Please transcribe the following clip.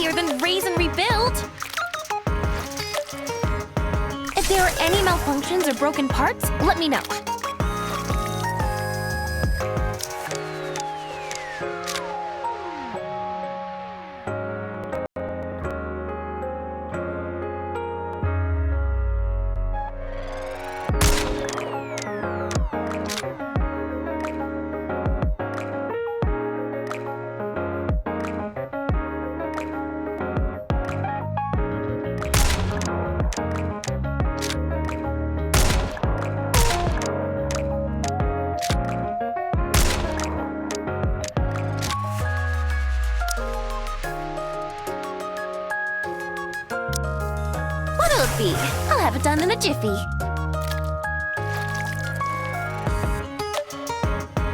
easier than raise and rebuild. If there are any malfunctions or broken parts, let me know. What'll it be? I'll have it done in a jiffy.